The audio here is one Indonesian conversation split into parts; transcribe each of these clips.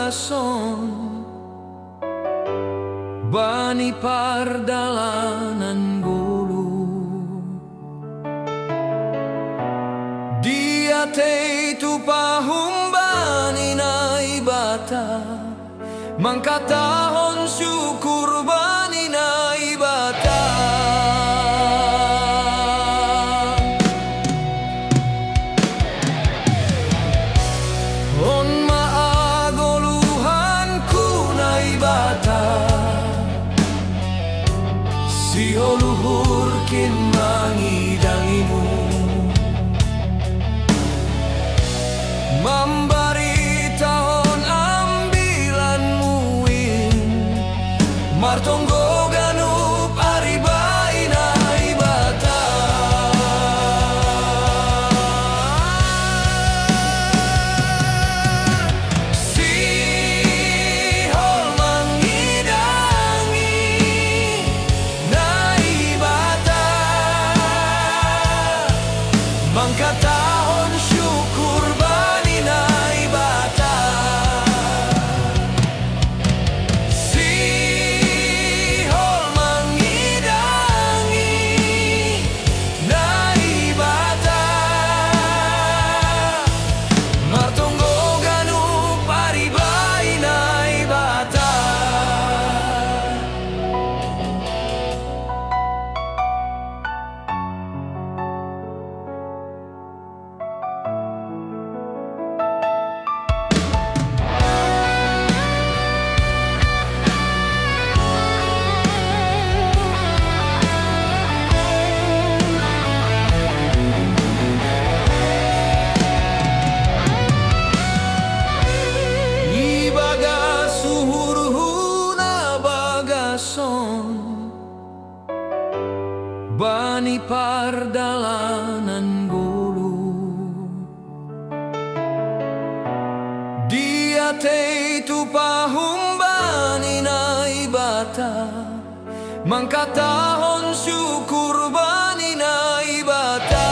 bagason bani pardalanan bulu dia teitu pahum bani nai bata mangka tahun syukur bani nai bata on maagoluhan ku nai bata sio luhur kin mangidangimu memberi tahun ambilanmu martonggo ganup aribaina ibata si hol mangidangi na ibata mangka tahun syukur bani na ibata si hol mangidangi na ibata martonggo ganup aribaina ibata ibaga suhurhuna bagason bani pardalanan bulu dia teitu pahum bani nai bata mangka tahun syukur bani nai bata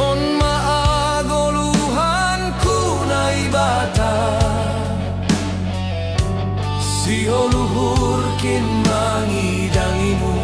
on maagoluhan ku nai bata sio luhur kin mangidangimu